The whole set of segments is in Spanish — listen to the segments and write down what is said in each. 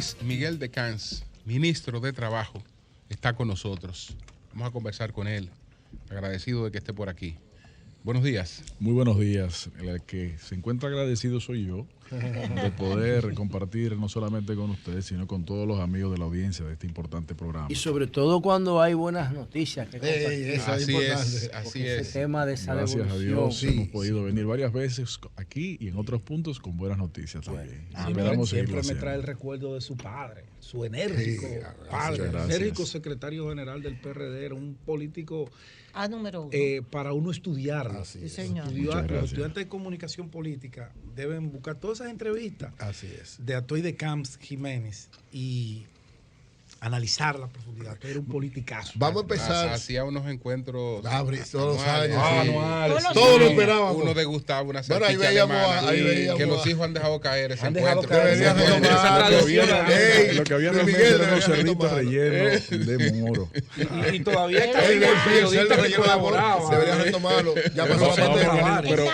Luis Miguel de Camps, ministro de Trabajo, está con nosotros. Vamos a conversar con él. Agradecido de que esté por aquí. Buenos días. Muy buenos días. El que se encuentra agradecido soy yo de poder compartir no solamente con ustedes, sino con todos los amigos de la audiencia de este importante programa. Y sobre todo cuando hay buenas noticias que compartir. Así es. Ese tema de esa Gracias a Dios devolución. hemos podido venir varias veces aquí y en otros puntos con buenas noticias también. Siempre me trae el recuerdo de su padre, su enérgico padre, enérgico secretario general del PRD, era un político número 1. para uno estudiarlo. Sí, señor. Los estudiantes de comunicación política deben buscar todas esas entrevistas de Atoy de Camps Jiménez y analizar la profundidad. Era un politicazo. Vamos a empezar. Hacía unos encuentros todos los años. Anuales. Todos lo esperábamos. Uno degustaba una Bueno, salchicha alemana que los hijos han dejado caer ese encuentro. Lo que había realmente eran unos cerditos rellenos de moro. Y todavía está el periodista que colaboraba. Deberían retomarlo. Ya pasó la pero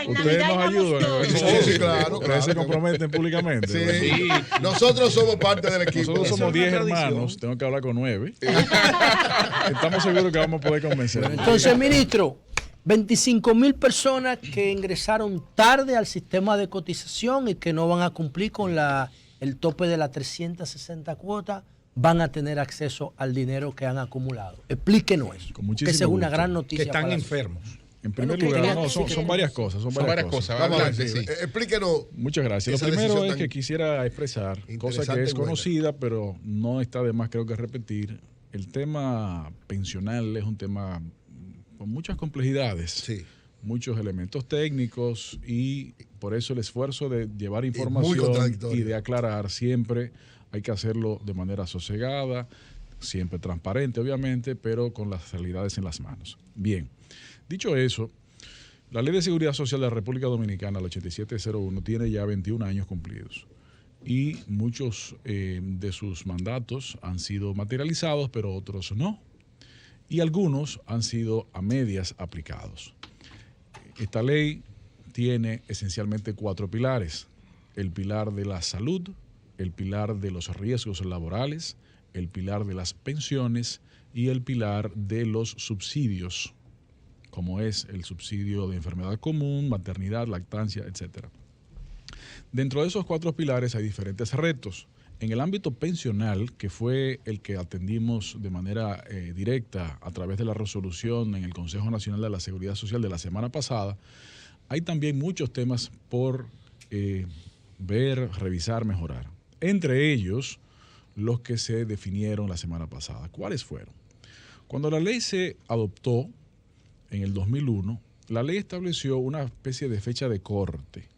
En ustedes Navidad nos ayudan. Sí, claro. Ustedes se comprometen públicamente. Sí. Nosotros somos parte del equipo. Nosotros somos 10 hermanos. Tengo que hablar con 9. Estamos seguros que vamos a poder convencer. Entonces, ministro, 25,000 personas que ingresaron tarde al sistema de cotización y que no van a cumplir con el tope de las 360 cuotas, van a tener acceso al dinero que han acumulado. Explíquenos eso. Con Que esa es una gran noticia. Que están enfermos. En primer lugar, son varias cosas. Son varias cosas. Vamos a ver, explíquenos. Muchas gracias. Lo primero es que quisiera expresar, cosa que es conocida, pero no está de más, creo que repetir. El tema pensional es un tema con muchas complejidades, muchos elementos técnicos, y por eso el esfuerzo de llevar información y de aclarar siempre hay que hacerlo de manera sosegada, siempre transparente, obviamente, pero con las realidades en las manos. Bien. Dicho eso, la Ley de Seguridad Social de la República Dominicana, la 8701, tiene ya 21 años cumplidos y muchos de sus mandatos han sido materializados, pero otros no. Y algunos han sido a medias aplicados. Esta ley tiene esencialmente 4 pilares: el pilar de la salud, el pilar de los riesgos laborales, el pilar de las pensiones y el pilar de los subsidios, como es el subsidio de enfermedad común, maternidad, lactancia, etc. Dentro de esos 4 pilares hay diferentes retos. En el ámbito pensional, que fue el que atendimos de manera directa a través de la resolución en el Consejo Nacional de la Seguridad Social de la semana pasada, hay también muchos temas por ver, revisar, mejorar. Entre ellos, los que se definieron la semana pasada. ¿Cuáles fueron? Cuando la ley se adoptó, en el 2001, la ley estableció una especie de fecha de corte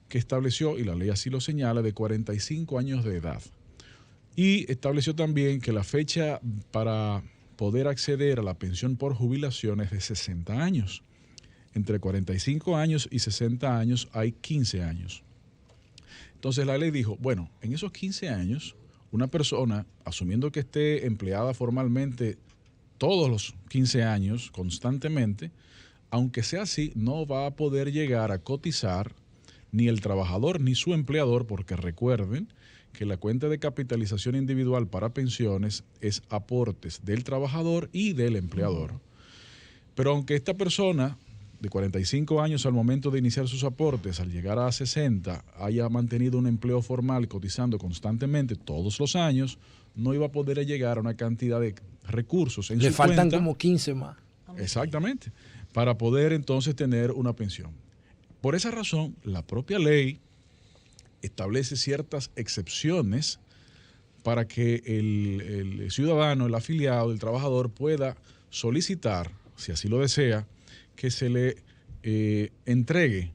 que estableció, y la ley así lo señala, de 45 años de edad. Y estableció también que la fecha para poder acceder a la pensión por jubilación es de 60 años. Entre 45 años y 60 años hay 15 años. Entonces la ley dijo, bueno, en esos 15 años, una persona, asumiendo que esté empleada formalmente todos los 15 años, constantemente, aunque sea así, no va a poder llegar a cotizar ni el trabajador ni su empleador, porque recuerden que la cuenta de capitalización individual para pensiones es aportes del trabajador y del empleador. Pero aunque esta persona de 45 años al momento de iniciar sus aportes, al llegar a 60, haya mantenido un empleo formal cotizando constantemente todos los años, no iba a poder llegar a una cantidad de recursos en su cuenta. Le faltan como 15 más. Exactamente, para poder entonces tener una pensión. Por esa razón, la propia ley establece ciertas excepciones para que el ciudadano, el afiliado, el trabajador pueda solicitar, si así lo desea, que se le entregue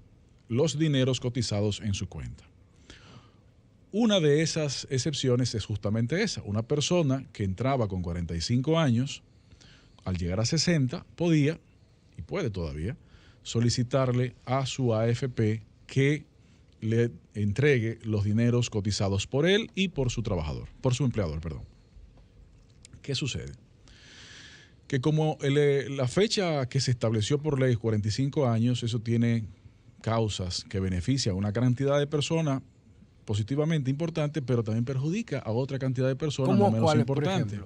los dineros cotizados en su cuenta. Una de esas excepciones es justamente esa. Una persona que entraba con 45 años, al llegar a 60, podía, y puede todavía, solicitarle a su AFP que le entregue los dineros cotizados por él y por su trabajador, por su empleador, perdón. ¿Qué sucede? Que como la fecha que se estableció por ley, 45 años, eso tiene causas que benefician a una cantidad de personas positivamente importante, pero también perjudica a otra cantidad de personas no menos importantes.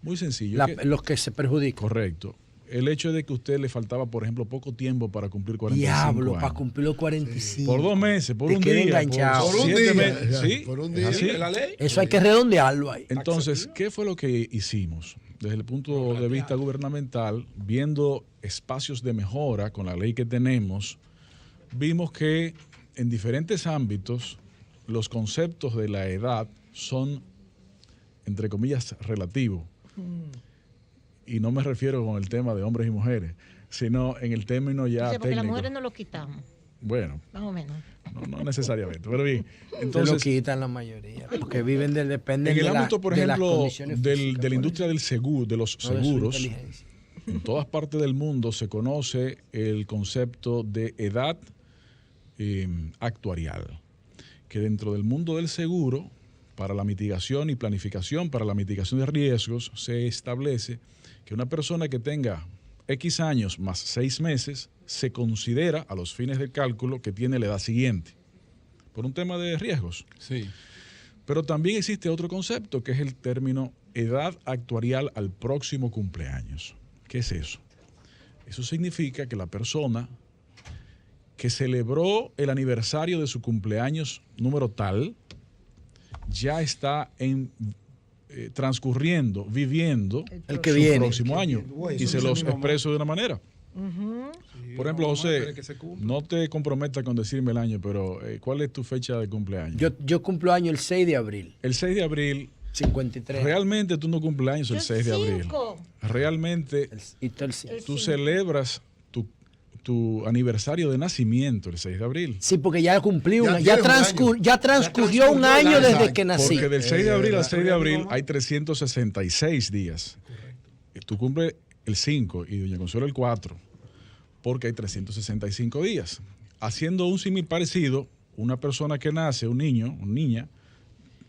Muy sencillo. Los que se perjudican. Correcto. El hecho de que a usted le faltaba, por ejemplo, poco tiempo para cumplir 45 Diablo, años. para cumplir los 45. Por 2 meses, por un día. Enganchado. Por un día. Meses. Sí, por un día. así. ¿La ley? Eso hay que redondearlo ahí. Entonces, ¿qué fue lo que hicimos? Desde el punto de vista gubernamental, viendo espacios de mejora con la ley que tenemos, vimos que en diferentes ámbitos los conceptos de la edad son, entre comillas, relativos. Y no me refiero con el tema de hombres y mujeres, sino en el término ya porque técnico. las mujeres no lo quitamos. Bueno, más o menos. No necesariamente, pero bien. Entonces lo quitan la mayoría, porque viven dependen en el de ámbito, por ejemplo, físicas, de la industria del seguro, de los seguros, en todas partes del mundo se conoce el concepto de edad actuarial, que dentro del mundo del seguro, para la mitigación y planificación, para la mitigación de riesgos, se establece que una persona que tenga X años más 6 meses se considera a los fines del cálculo que tiene la edad siguiente, por un tema de riesgos. Sí. Pero también existe otro concepto que es el término edad actuarial al próximo cumpleaños. ¿Qué es eso? Eso significa que la persona que celebró el aniversario de su cumpleaños número tal ya está transcurriendo, viviendo el que su viene, próximo año. Y se los expreso de una manera. Por ejemplo, José, no te comprometas con decirme el año, pero ¿cuál es tu fecha de cumpleaños? Yo cumplo año el 6 de abril. El 6 de abril. 53. Realmente tú no cumples años el 6 de abril. Realmente tú celebras tu aniversario de nacimiento el 6 de abril. Sí, porque ya cumplí ya transcurrió un año desde que nací. Porque del 6 de abril al 6 de abril hay 366 días. Tú cumples el 5 y doña Consuelo el 4, porque hay 365 días. Haciendo un símil parecido, una persona que nace, un niño, una niña,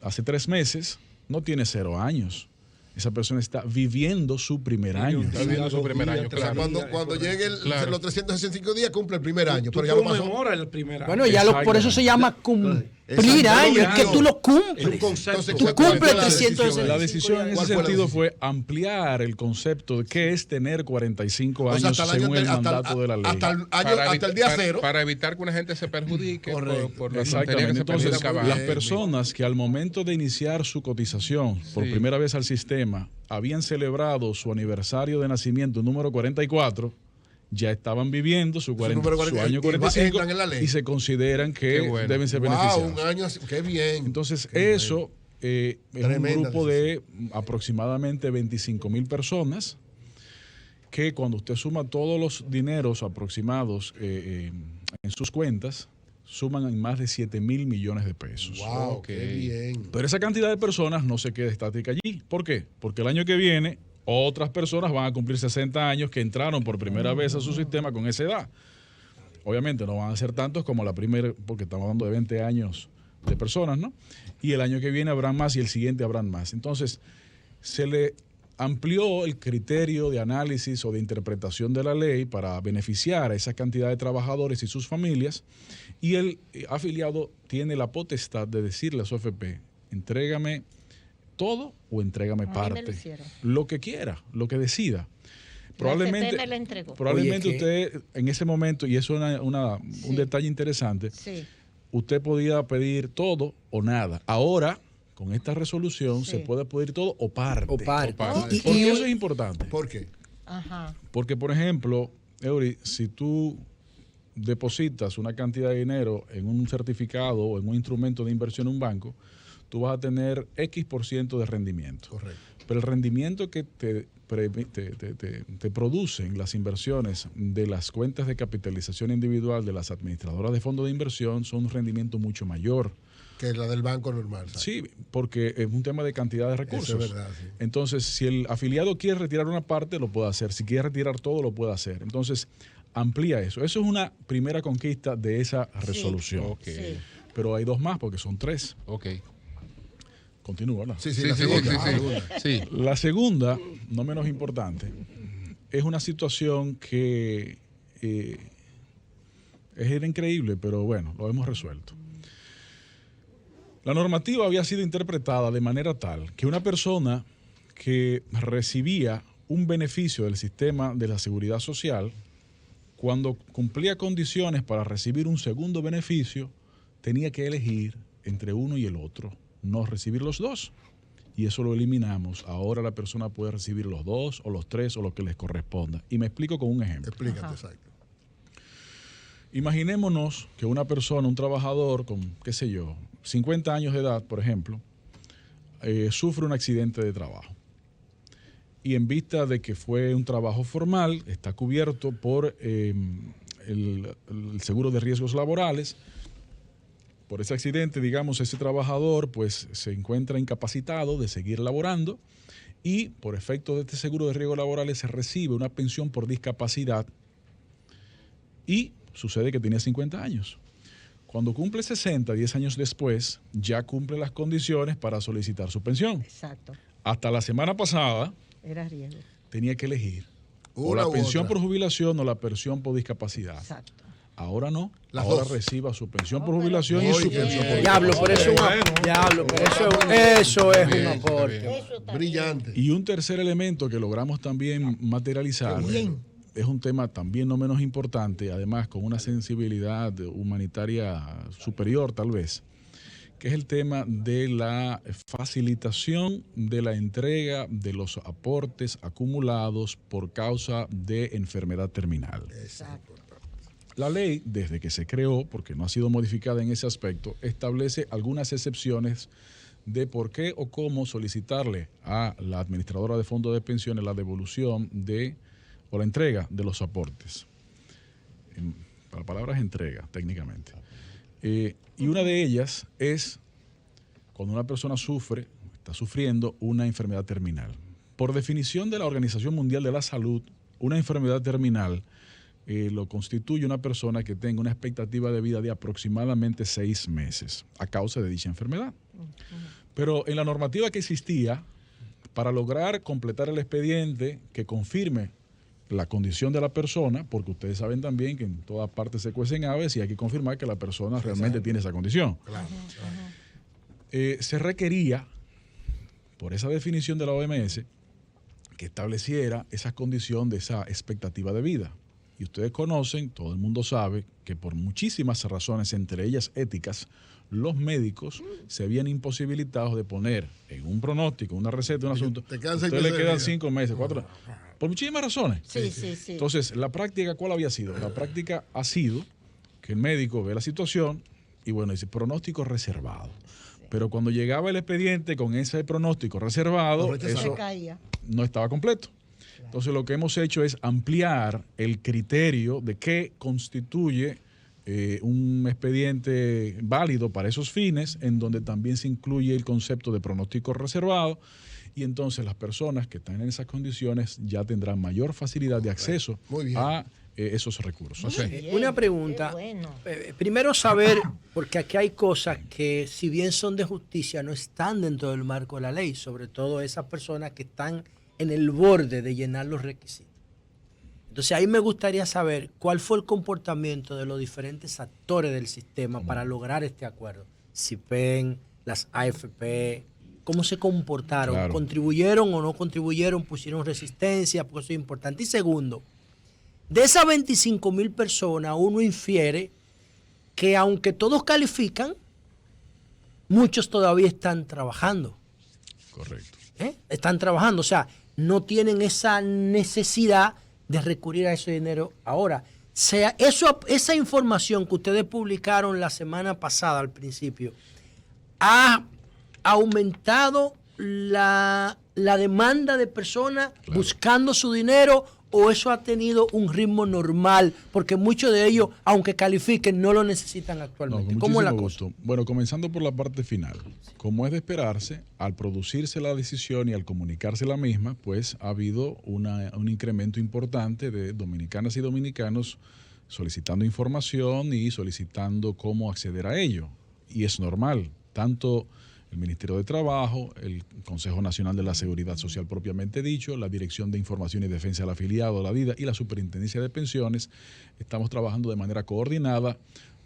hace 3 meses, no tiene 0 años. Esa persona está viviendo su primer año. Está viviendo su primer año, claro. Cuando llegue los 365 días, cumple el primer año. Pero ya lo pasó. El primer año. Bueno, ya por eso se llama cumplir años. Es que tú lo cumples. Tú cumples 365. La decisión en ese sentido fue ampliar el concepto de qué es tener 45 años según el mandato de la ley. Hasta el día cero. Para evitar que una gente se perjudique por la Exactamente. Entonces, perjudica. las personas que al momento de iniciar su cotización por primera vez al sistema habían celebrado su aniversario de nacimiento número 44, ya estaban viviendo su año 45 y se consideran que deben ser beneficiados. Un año, qué bien. Entonces, eso es un grupo de aproximadamente 25,000 personas que cuando usted suma todos los dineros aproximados en sus cuentas, suman en más de 7,000 millones de pesos. ¡Wow! ¡Qué bien! Pero esa cantidad de personas no se queda estática allí. ¿Por qué? Porque el año que viene otras personas van a cumplir 60 años que entraron por primera vez a su sistema con esa edad. Obviamente no van a ser tantos como la primera, porque estamos hablando de 20 años de personas, ¿no? Y el año que viene habrán más y el siguiente habrán más. Entonces, se le amplió el criterio de análisis o de interpretación de la ley para beneficiar a esa cantidad de trabajadores y sus familias, y el afiliado tiene la potestad de decirle a su AFP, entrégame todo o entrégame parte, lo que quiera, lo que decida. Probablemente usted en ese momento, y eso es un detalle interesante, usted podía pedir todo o nada. Ahora, con esta resolución se puede pedir todo o parte. Y eso es importante. ¿Por qué? Porque, por ejemplo, Eury, si tú depositas una cantidad de dinero en un certificado o en un instrumento de inversión en un banco, tú vas a tener X% de rendimiento. Correcto. Pero el rendimiento que te producen las inversiones de las cuentas de capitalización individual de las administradoras de fondos de inversión son un rendimiento mucho mayor que la del banco normal. ¿sabes? Sí, porque es un tema de cantidad de recursos. Eso es verdad, sí. Entonces, si el afiliado quiere retirar una parte, lo puede hacer. Si quiere retirar todo, lo puede hacer. Entonces, amplía eso. Eso es una primera conquista de esa resolución. Okay. Sí. Pero hay 2 más, porque son 3. Ok. Continúa, ¿no? Sí, la segunda. Sí. La segunda, no menos importante, es una situación que era increíble, pero bueno, lo hemos resuelto. La normativa había sido interpretada de manera tal que una persona que recibía un beneficio del sistema de la seguridad social, cuando cumplía condiciones para recibir un segundo beneficio, tenía que elegir entre uno y el otro, no recibir los dos. Y eso lo eliminamos. Ahora la persona puede recibir los dos o los tres o lo que les corresponda. Y me explico con un ejemplo. Explícate, exacto. Imaginémonos que una persona, un trabajador con, 50 años de edad, por ejemplo, sufre un accidente de trabajo. Y en vista de que fue un trabajo formal, está cubierto por el seguro de riesgos laborales. Por ese accidente, digamos, ese trabajador pues se encuentra incapacitado de seguir laborando y por efecto de este seguro de riesgos laborales se recibe una pensión por discapacidad y sucede que tenía 50 años. Cuando cumple 60, 10 años después, ya cumple las condiciones para solicitar su pensión. Exacto. Hasta la semana pasada era riesgo. Tenía que elegir o la pensión por jubilación o la pensión por discapacidad. Exacto. Ahora no, Las ahora dos. reciba su pensión por jubilación y su pensión por Diablo, pero eso es un aporte. Brillante. Y un tercer elemento que logramos también materializar es un tema también no menos importante, además con una sensibilidad humanitaria superior tal vez, que es el tema de la facilitación de la entrega de los aportes acumulados por causa de enfermedad terminal. Exacto. La ley, desde que se creó, porque no ha sido modificada en ese aspecto, establece algunas excepciones de por qué o cómo solicitarle a la administradora de fondos de pensiones la devolución o la entrega de los aportes. La palabra es entrega, técnicamente. Y una de ellas es cuando una persona está sufriendo una enfermedad terminal. Por definición de la Organización Mundial de la Salud, una enfermedad terminal lo constituye una persona que tenga una expectativa de vida de aproximadamente 6 meses a causa de dicha enfermedad. Pero en la normativa que existía, para lograr completar el expediente que confirme la condición de la persona, porque ustedes saben también que en todas partes se cuecen habas y hay que confirmar que la persona realmente tiene esa condición. Claro. Se requería, por esa definición de la OMS, que estableciera esa condición de esa expectativa de vida. Y ustedes conocen, todo el mundo sabe, que por muchísimas razones, entre ellas éticas, los médicos se habían imposibilitado de poner en un pronóstico, una receta, un asunto. Usted le quedan 5 meses, 4. Por muchísimas razones. Sí. Entonces, la práctica, ¿cuál había sido? La práctica ha sido que el médico ve la situación y bueno, dice pronóstico reservado. Pero cuando llegaba el expediente con ese pronóstico reservado, eso no estaba completo. Entonces lo que hemos hecho es ampliar el criterio de qué constituye un expediente válido para esos fines, en donde también se incluye el concepto de pronóstico reservado, y entonces las personas que están en esas condiciones ya tendrán mayor facilidad de acceso a esos recursos. Una pregunta. Bueno. Primero saber, porque aquí hay cosas que si bien son de justicia no están dentro del marco de la ley, sobre todo esas personas que están en el borde de llenar los requisitos. Entonces ahí me gustaría saber cuál fue el comportamiento de los diferentes actores del sistema para lograr este acuerdo. CIPEN, las AFP, cómo se comportaron, claro. ¿Contribuyeron o no contribuyeron? ¿Pusieron resistencia? Porque eso es importante. Y segundo, de esas 25,000 personas uno infiere que aunque todos califican, muchos todavía están trabajando. Correcto. Están trabajando, o sea, no tienen esa necesidad de recurrir a ese dinero ahora. Esa información que ustedes publicaron la semana pasada al principio, ¿ha aumentado la demanda de personas buscando su dinero o eso ha tenido un ritmo normal? Porque muchos de ellos, aunque califiquen, no lo necesitan actualmente. No, ¿Cómo es la cosa? Bueno, comenzando por la parte final. Como es de esperarse, al producirse la decisión y al comunicarse la misma, pues ha habido un incremento importante de dominicanas y dominicanos solicitando información y solicitando cómo acceder a ello. Y es normal, tanto el Ministerio de Trabajo, el Consejo Nacional de la Seguridad Social propiamente dicho, la Dirección de Información y Defensa del Afiliado, la DIDA, y la Superintendencia de Pensiones, estamos trabajando de manera coordinada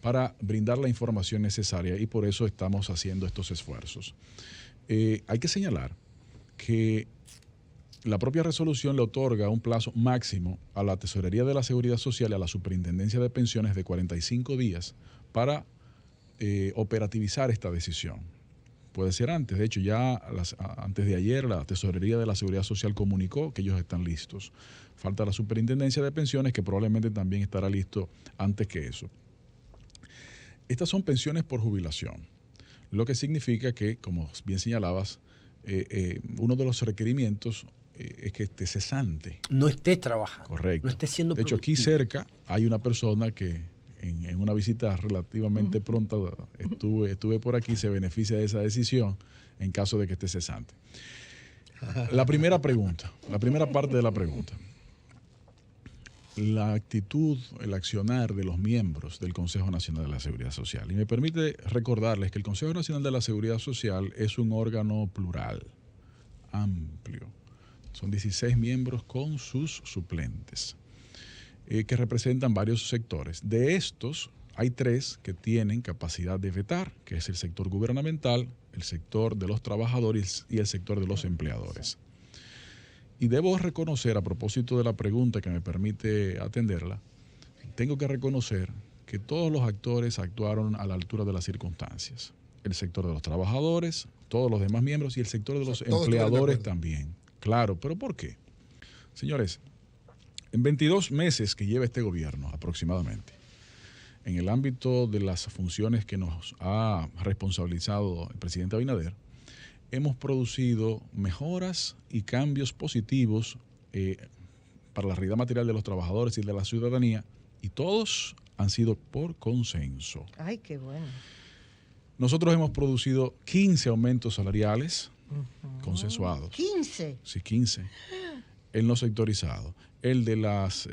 para brindar la información necesaria y por eso estamos haciendo estos esfuerzos. Hay que señalar que la propia resolución le otorga un plazo máximo a la Tesorería de la Seguridad Social y a la Superintendencia de Pensiones de 45 días para operativizar esta decisión. Puede ser antes. De hecho, ya antes de ayer la Tesorería de la Seguridad Social comunicó que ellos están listos. Falta la Superintendencia de Pensiones, que probablemente también estará listo antes que eso. Estas son pensiones por jubilación, lo que significa que, como bien señalabas, uno de los requerimientos es que esté cesante. No esté trabajando. Correcto. No esté siendo productivo. De hecho, aquí cerca hay una persona que en una visita relativamente pronta, estuve por aquí, se beneficia de esa decisión en caso de que esté cesante. La primera pregunta, la primera parte de la pregunta. La actitud, el accionar de los miembros del Consejo Nacional de la Seguridad Social. Y me permite recordarles que el Consejo Nacional de la Seguridad Social es un órgano plural, amplio. Son 16 miembros con sus suplentes, que representan varios sectores. De estos, hay 3 que tienen capacidad de vetar, que es el sector gubernamental, el sector de los trabajadores y el sector de los empleadores. Y debo reconocer, a propósito de la pregunta que me permite atenderla, tengo que reconocer que todos los actores actuaron a la altura de las circunstancias. El sector de los trabajadores, todos los demás miembros y el sector de los empleadores también. Claro, ¿pero por qué? Señores, en 22 meses que lleva este gobierno aproximadamente, en el ámbito de las funciones que nos ha responsabilizado el presidente Abinader, hemos producido mejoras y cambios positivos para la realidad material de los trabajadores y de la ciudadanía, y todos han sido por consenso. Ay, qué bueno. Nosotros hemos producido 15 aumentos salariales consensuados. ¿15? Sí, 15. El no sectorizado, el de las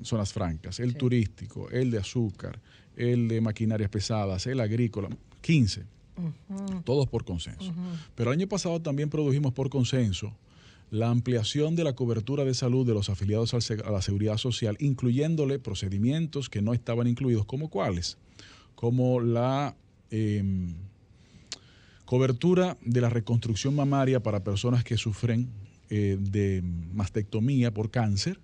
zonas francas, el turístico, el de azúcar, el de maquinarias pesadas, el agrícola, 15. Todos por consenso. Pero el año pasado también produjimos por consenso la ampliación de la cobertura de salud de los afiliados a la Seguridad Social, incluyéndole procedimientos que no estaban incluidos, como cuáles, como la cobertura de la reconstrucción mamaria para personas que sufren de mastectomía por cáncer,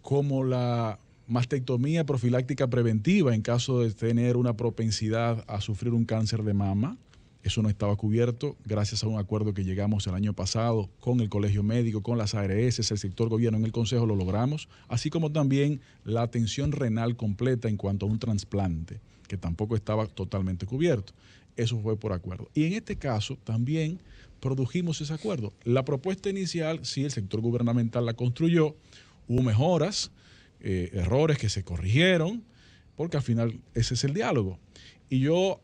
como la mastectomía profiláctica preventiva en caso de tener una propensidad a sufrir un cáncer de mama. Eso no estaba cubierto gracias a un acuerdo que llegamos el año pasado con el Colegio Médico, con las ARS, el sector gobierno, en el Consejo lo logramos, así como también la atención renal completa en cuanto a un trasplante, que tampoco estaba totalmente cubierto. Eso fue por acuerdo. Y en este caso también produjimos ese acuerdo. La propuesta inicial, sí, el sector gubernamental la construyó, hubo mejoras, errores que se corrigieron, porque al final ese es el diálogo. Y yo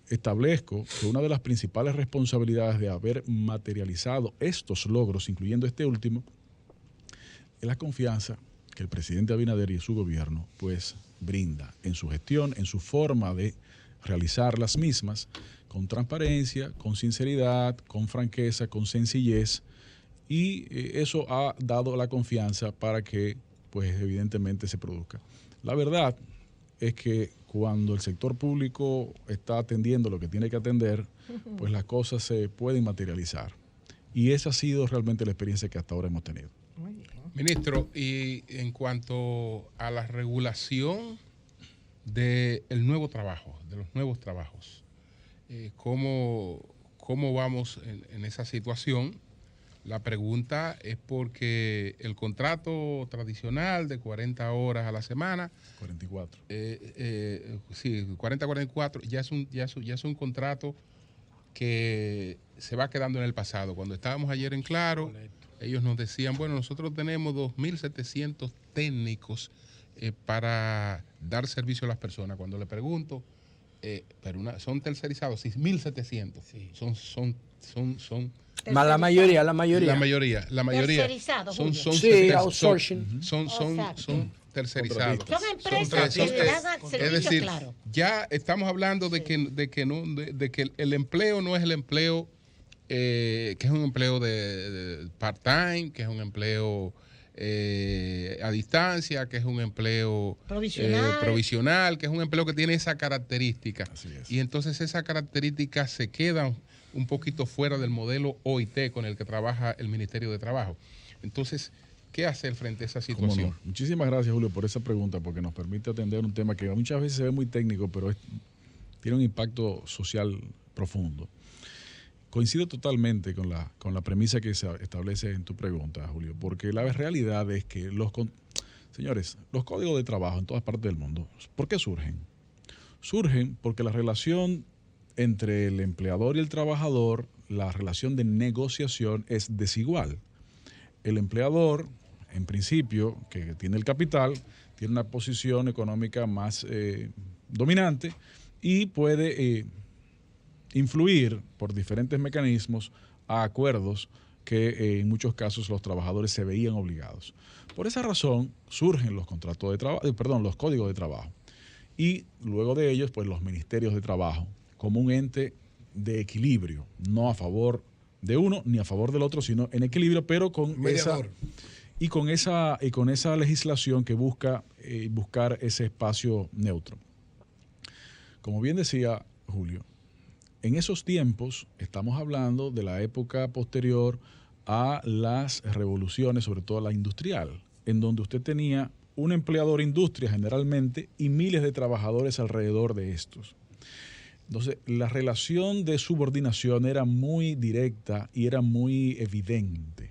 establezco que una de las principales responsabilidades de haber materializado estos logros, incluyendo este último, es la confianza que el presidente Abinader y su gobierno pues brinda en su gestión, en su forma de realizar las mismas, con transparencia, con sinceridad, con franqueza, con sencillez. Y eso ha dado la confianza para que, pues, evidentemente se produzca. La verdad es que cuando el sector público está atendiendo lo que tiene que atender, pues las cosas se pueden materializar. Y esa ha sido realmente la experiencia que hasta ahora hemos tenido. Muy bien. Ministro, y en cuanto a la regulación del nuevo trabajo, de los nuevos trabajos, ¿cómo vamos en esa situación? La pregunta es porque el contrato tradicional de 40 horas a la semana. 44. Sí, 40-44, ya es un contrato que se va quedando en el pasado. Cuando estábamos ayer en Claro, ellos nos decían, bueno, nosotros tenemos 2.700 técnicos para dar servicio a las personas. Cuando le pregunto, son tercerizados, sí, 1.700. Sí. Son más la mayoría. Tercerizados. Son outsourcing. Son tercerizados. Son empresas que le dan servicio, es decir, claro. Ya estamos hablando de que el empleo no es el empleo que es un empleo de part-time, que es un empleo a distancia, que es un empleo provisional, que es un empleo que tiene esa característica. Y entonces esas características se quedan un poquito fuera del modelo OIT con el que trabaja el Ministerio de Trabajo. Entonces, ¿qué hacer frente a esa situación? No. Muchísimas gracias, Julio, por esa pregunta, porque nos permite atender un tema que muchas veces se ve muy técnico, pero tiene un impacto social profundo. Coincido totalmente con la premisa que se establece en tu pregunta, Julio, porque la realidad es que señores, los códigos de trabajo en todas partes del mundo, ¿por qué surgen? Surgen porque la relación entre el empleador y el trabajador, la relación de negociación es desigual. El empleador, en principio, que tiene el capital, tiene una posición económica más dominante y puede influir por diferentes mecanismos a acuerdos que en muchos casos los trabajadores se veían obligados. Por esa razón surgen los contratos de trabajo, los códigos de trabajo. Y luego de ellos, pues los ministerios de trabajo, como un ente de equilibrio, no a favor de uno ni a favor del otro, sino en equilibrio, pero con esa legislación que busca buscar ese espacio neutro. Como bien decía Julio, en esos tiempos estamos hablando de la época posterior a las revoluciones, sobre todo la industrial, en donde usted tenía un empleador industria generalmente y miles de trabajadores alrededor de estos. Entonces, la relación de subordinación era muy directa y era muy evidente.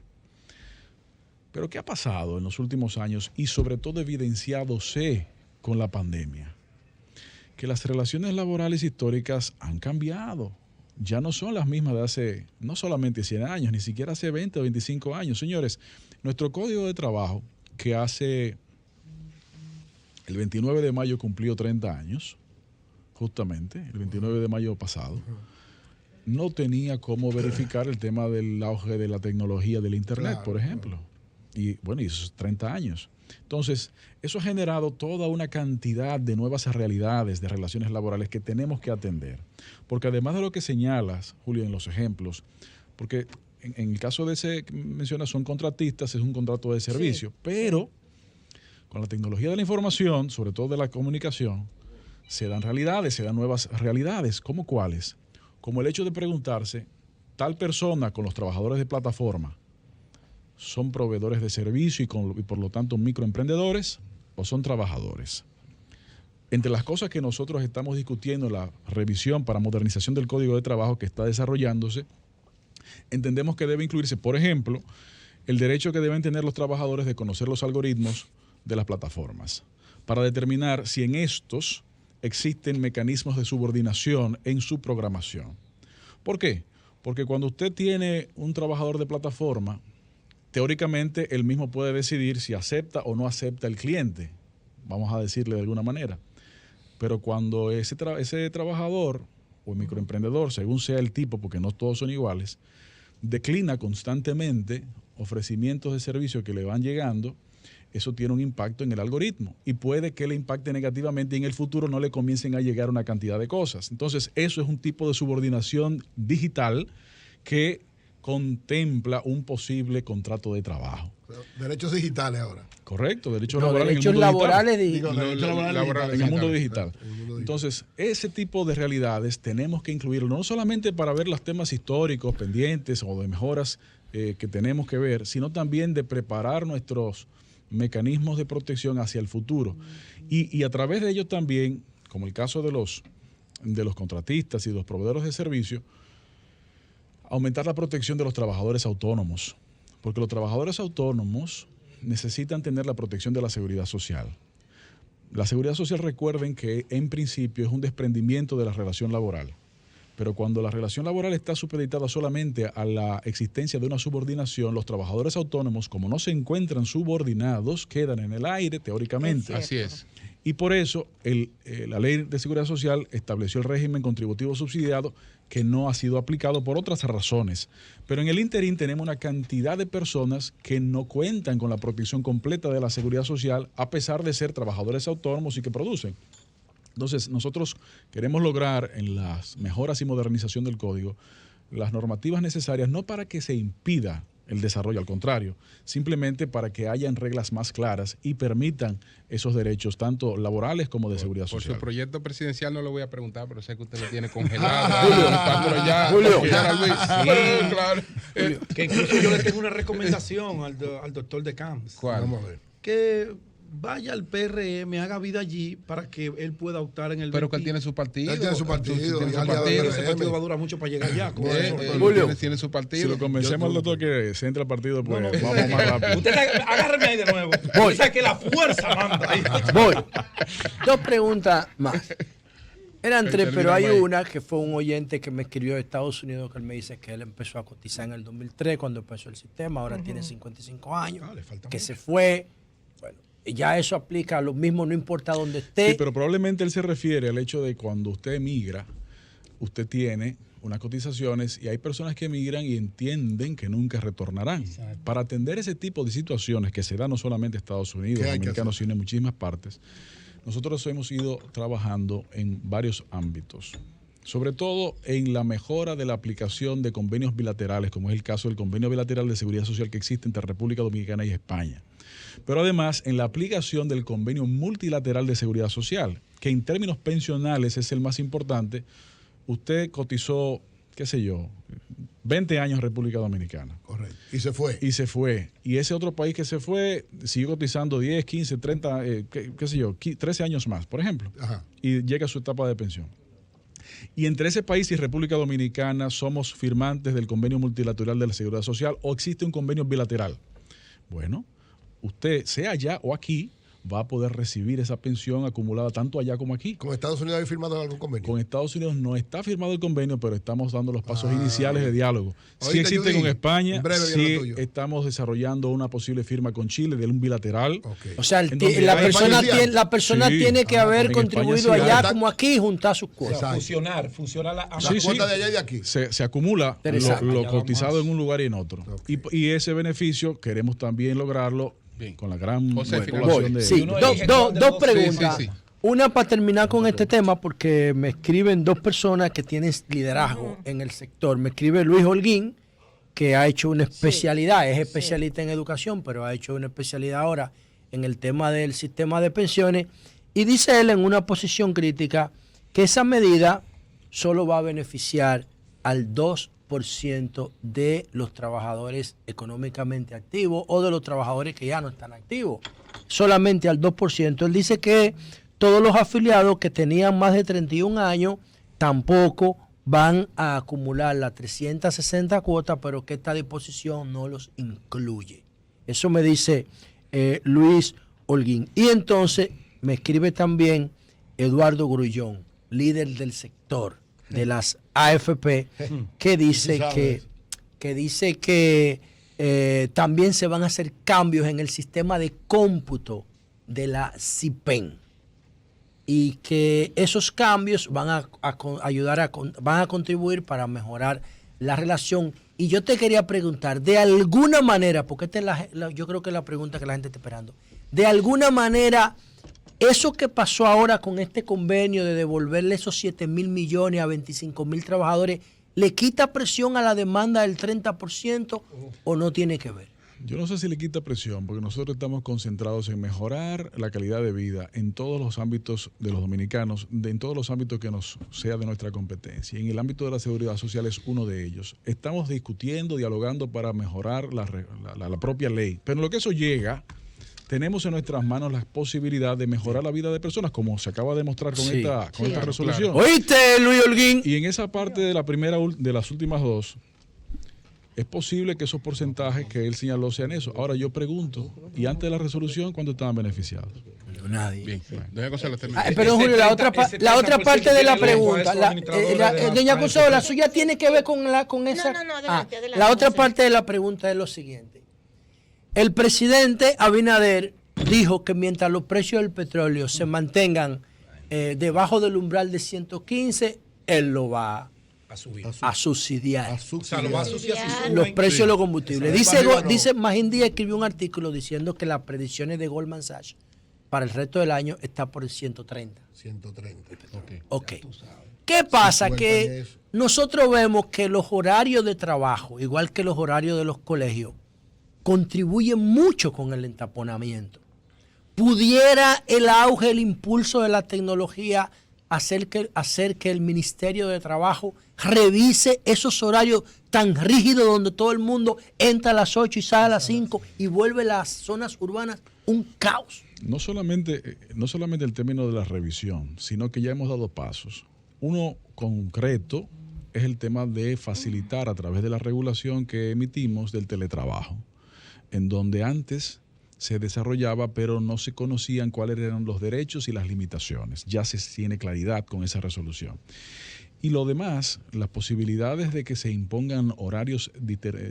Pero ¿qué ha pasado en los últimos años y sobre todo evidenciadose con la pandemia? Que las relaciones laborales históricas han cambiado. Ya no son las mismas de hace no solamente 100 años, ni siquiera hace 20 o 25 años. Señores, nuestro código de trabajo, que hace el 29 de mayo cumplió 30 años, justamente, el 29 de mayo pasado, no tenía cómo verificar el tema del auge de la tecnología del Internet, por ejemplo. Y bueno, y esos 30 años. Entonces, eso ha generado toda una cantidad de nuevas realidades de relaciones laborales que tenemos que atender. Porque además de lo que señalas, Julio, en los ejemplos, porque en el caso de ese que mencionas son contratistas, es un contrato de servicio, pero con la tecnología de la información, sobre todo de la comunicación, se dan realidades, se dan nuevas realidades. ¿Cómo cuáles? Como el hecho de preguntarse, tal persona con los trabajadores de plataforma, ¿son proveedores de servicio y por lo tanto microemprendedores o son trabajadores? Entre las cosas que nosotros estamos discutiendo en la revisión para modernización del Código de Trabajo que está desarrollándose, entendemos que debe incluirse, por ejemplo, el derecho que deben tener los trabajadores de conocer los algoritmos de las plataformas para determinar si en estos existen mecanismos de subordinación en su programación. ¿Por qué? Porque cuando usted tiene un trabajador de plataforma, teóricamente él mismo puede decidir si acepta o no acepta el cliente, vamos a decirle de alguna manera. Pero cuando ese trabajador o microemprendedor, según sea el tipo, porque no todos son iguales, declina constantemente ofrecimientos de servicio que le van llegando, eso tiene un impacto en el algoritmo y puede que le impacte negativamente y en el futuro no le comiencen a llegar una cantidad de cosas. Entonces, eso es un tipo de subordinación digital que contempla un posible contrato de trabajo. Derechos digitales ahora. Correcto, derechos laborales en el mundo digital. Entonces, ese tipo de realidades tenemos que incluirlo, no solamente para ver los temas históricos pendientes o de mejoras que tenemos que ver, sino también de preparar nuestros mecanismos de protección hacia el futuro. Y a través de ellos también, como el caso de los contratistas y los proveedores de servicios, aumentar la protección de los trabajadores autónomos, porque los trabajadores autónomos necesitan tener la protección de la seguridad social. La seguridad social, recuerden que en principio es un desprendimiento de la relación laboral, pero cuando la relación laboral está supeditada solamente a la existencia de una subordinación, los trabajadores autónomos, como no se encuentran subordinados, quedan en el aire teóricamente. Así es. Y por eso la Ley de Seguridad Social estableció el régimen contributivo subsidiado que no ha sido aplicado por otras razones. Pero en el interín tenemos una cantidad de personas que no cuentan con la protección completa de la seguridad social a pesar de ser trabajadores autónomos y que producen. Entonces, nosotros queremos lograr en las mejoras y modernización del código las normativas necesarias, no para que se impida el desarrollo, al contrario, simplemente para que hayan reglas más claras y permitan esos derechos tanto laborales como de seguridad social. Por su proyecto presidencial no lo voy a preguntar, pero sé que usted lo tiene congelado. Julio, claro. Que incluso yo le tengo una recomendación al doctor de Camps. ¿Cuál? Vamos a ver. Que vaya al PRM, haga vida allí para que él pueda optar en el Pero que él tiene su partido. Él tiene su partido. Ese partido va a durar mucho para llegar allá. Julio tiene su partido. Si lo convencemos al doctor que se entre al partido, pues vamos más rápido. Usted agárreme ahí de nuevo. Voy. O sea que la fuerza manda ahí. Voy. 2 preguntas más. Eran 3, pero hay una que fue un oyente que me escribió de Estados Unidos que él me dice que él empezó a cotizar en el 2003 cuando empezó el sistema, ahora tiene 55 años, que mucho. Se fue. Bueno, ya eso aplica a lo mismo, no importa dónde esté. Sí, pero probablemente él se refiere al hecho de cuando usted emigra, usted tiene unas cotizaciones y hay personas que emigran y entienden que nunca retornarán. Exacto. Para atender ese tipo de situaciones que se da no solamente en Estados Unidos, dominicanos, sino en muchísimas partes, nosotros hemos ido trabajando en varios ámbitos, sobre todo en la mejora de la aplicación de convenios bilaterales, como es el caso del convenio bilateral de seguridad social que existe entre República Dominicana y España. Pero además en la aplicación del convenio multilateral de seguridad social, que en términos pensionales es el más importante. Usted cotizó, qué sé yo, 20 años en República Dominicana. Correcto. Y se fue. Y se fue. Y ese otro país que se fue siguió cotizando 10, 15, 30, qué sé yo, 13 años más, por ejemplo. Ajá. Y llega a su etapa de pensión. Y entre ese país y República Dominicana somos firmantes del convenio multilateral de la seguridad social o existe un convenio bilateral. Bueno, usted, sea allá o aquí, va a poder recibir esa pensión acumulada tanto allá como aquí. ¿Con Estados Unidos hay firmado algún convenio? Con Estados Unidos no está firmado el convenio, pero estamos dando los pasos iniciales de diálogo. Sí existe con España, sí estamos desarrollando una posible firma con Chile de un bilateral. Okay. O sea, la persona tiene que haber contribuido allá como aquí y juntar sus cuotas. Fusionar la cuota de allá y de aquí. Se acumula lo cotizado en un lugar y en otro. Okay. Y ese beneficio queremos también lograrlo. Bien. Con la gran población de... Sí, dos preguntas. Sí. Una para terminar con este tema, porque me escriben 2 personas que tienen liderazgo en el sector. Me escribe Luis Holguín, que ha hecho una especialidad, es especialista en educación, pero ha hecho una especialidad ahora en el tema del sistema de pensiones. Y dice él en una posición crítica que esa medida solo va a beneficiar al 2% de los trabajadores económicamente activos o de los trabajadores que ya no están activos, solamente al 2%. Él dice que todos los afiliados que tenían más de 31 años tampoco van a acumular las 360 cuotas, pero que esta disposición no los incluye. Eso me dice Luis Holguín. Y entonces me escribe también Eduardo Grullón, líder del sector de las AFP, que dice que también se van a hacer cambios en el sistema de cómputo de la CIPEN y que esos cambios van a ayudar van a contribuir para mejorar la relación. Y yo te quería preguntar, de alguna manera, porque yo creo que es la pregunta que la gente está esperando, de alguna manera, eso que pasó ahora con este convenio de devolverle esos 7,000 millones a 25,000 trabajadores, ¿le quita presión a la demanda del 30% o no tiene que ver? Yo no sé si le quita presión, porque nosotros estamos concentrados en mejorar la calidad de vida en todos los ámbitos de los dominicanos, en todos los ámbitos que nos sea de nuestra competencia. Y en el ámbito de la seguridad social es uno de ellos. Estamos discutiendo, dialogando para mejorar la propia ley. Pero en lo que eso llega, tenemos en nuestras manos la posibilidad de mejorar la vida de personas, como se acaba de demostrar con esta resolución. Claro. ¿Oíste, Luis Holguín? Y en esa parte de de las últimas 2, es posible que esos porcentajes que él señaló sean eso. Ahora yo pregunto, ¿y antes de la resolución cuánto estaban beneficiados? Nadie. Bien, pero Julio, la otra parte de la pregunta, doña Consuelo, la suya tiene que ver con esa. No, adelante. La otra parte de la pregunta es lo siguiente. El presidente Abinader dijo que mientras los precios del petróleo se mantengan debajo del umbral de 115, él lo va a subsidiar. Los precios de los combustibles. Dice Magín Díaz escribió un artículo diciendo que las predicciones de Goldman Sachs para el resto del año está por el 130. 130. Ok. ¿Qué pasa? Que nosotros vemos que los horarios de trabajo, igual que los horarios de los colegios, contribuyen mucho con el entaponamiento. ¿Pudiera el auge, el impulso de la tecnología hacer que el Ministerio de Trabajo revise esos horarios tan rígidos donde todo el mundo entra a las 8 y sale a las 5 y vuelve las zonas urbanas un caos? No solamente el término de la revisión, sino que ya hemos dado pasos. Uno concreto es el tema de facilitar a través de la regulación que emitimos del teletrabajo, en donde antes se desarrollaba, pero no se conocían cuáles eran los derechos y las limitaciones. Ya se tiene claridad con esa resolución. Y lo demás, las posibilidades de que se impongan horarios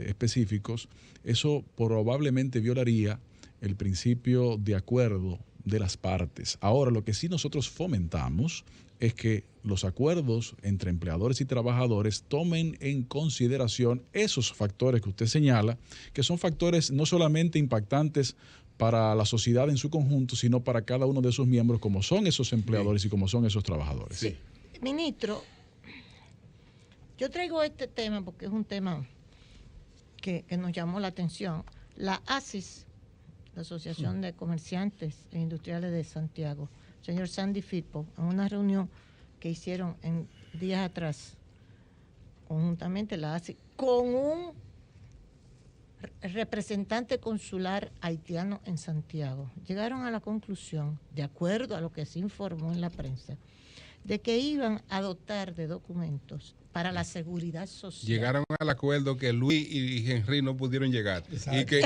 específicos, eso probablemente violaría el principio de acuerdo de las partes. Ahora, lo que sí nosotros fomentamos es que los acuerdos entre empleadores y trabajadores tomen en consideración esos factores que usted señala, que son factores no solamente impactantes para la sociedad en su conjunto, sino para cada uno de sus miembros, como son esos empleadores y como son esos trabajadores. Sí. Ministro, yo traigo este tema porque es un tema que nos llamó la atención. La ASIS, la Asociación de Comerciantes e Industriales de Santiago, señor Sandy Firpo, en una reunión que hicieron en días atrás, conjuntamente la ASIS, con un representante consular haitiano en Santiago, llegaron a la conclusión, de acuerdo a lo que se informó en la prensa, de que iban a dotar de documentos para la seguridad social. Llegaron al acuerdo que Luis y Henry no pudieron llegar. Y que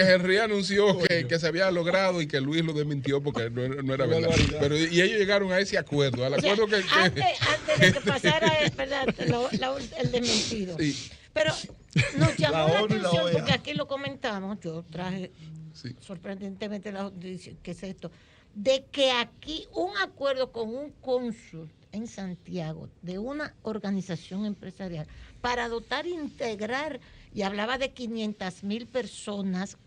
Henry anunció que se había logrado y que Luis lo desmintió porque no era verdad. Pero y ellos llegaron a ese acuerdo, al acuerdo que antes de que pasara el desmentido. Sí. Pero nos llamó la atención porque aquí lo comentamos, yo traje sorprendentemente ¿qué es esto? De que aquí un acuerdo con un cónsul en Santiago de una organización empresarial para dotar, integrar, y hablaba de 500,000 personas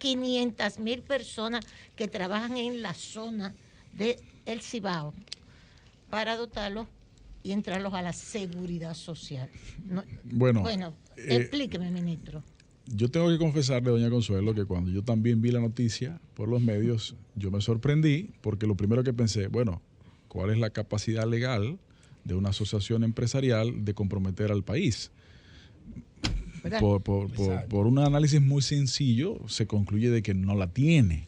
que trabajan en la zona del Cibao, para dotarlos y entrarlos a la seguridad social. Bueno, explíqueme, ministro. Yo tengo que confesarle, doña Consuelo, que cuando yo también vi la noticia por los medios, yo me sorprendí porque lo primero que pensé, bueno, ¿cuál es la capacidad legal de una asociación empresarial de comprometer al país? Por un análisis muy sencillo, se concluye de que no la tiene.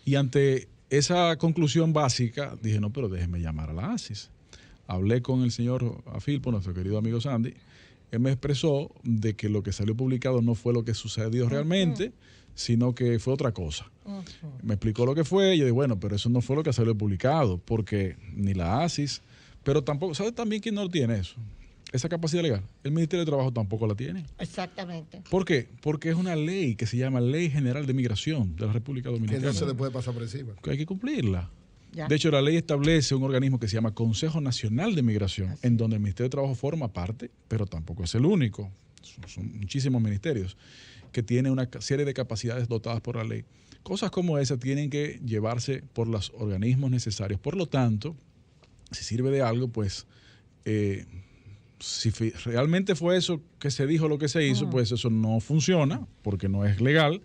Y ante esa conclusión básica, dije, no, pero déjeme llamar a la ASIS. Hablé con el señor Afilpo, nuestro querido amigo Sandy. Él me expresó de que lo que salió publicado no fue lo que sucedió realmente, sino que fue otra cosa. Me explicó lo que fue y yo dije, bueno, pero eso no fue lo que salió publicado, porque ni la ASIS, pero tampoco, ¿sabe también quién no tiene eso? Esa capacidad legal. El Ministerio de Trabajo tampoco la tiene. Exactamente. ¿Por qué? Porque es una ley que se llama Ley General de Migración de la República Dominicana. Que no se le puede pasar por encima. Que hay que cumplirla. Ya. De hecho, la ley establece un organismo que se llama Consejo Nacional de Migración, en donde el Ministerio de Trabajo forma parte, pero tampoco es el único. Son muchísimos ministerios que tienen una serie de capacidades dotadas por la ley. Cosas como esas tienen que llevarse por los organismos necesarios. Por lo tanto, si sirve de algo, pues si realmente fue eso que se dijo, lo que se hizo, pues eso no funciona porque no es legal.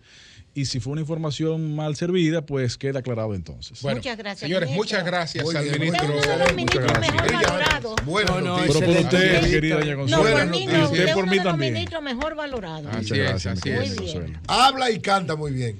Y si fue una información mal servida, pues queda aclarado entonces. Bueno, muchas gracias, señores, ministro. muchas gracias al Es ministro. uno de los ministros mejor valorados. Bueno, pero por usted, querida doña Consuelo. Y usted por mí también. Los ministros mejor valorados. Muchas gracias, así es. Habla y canta muy bien.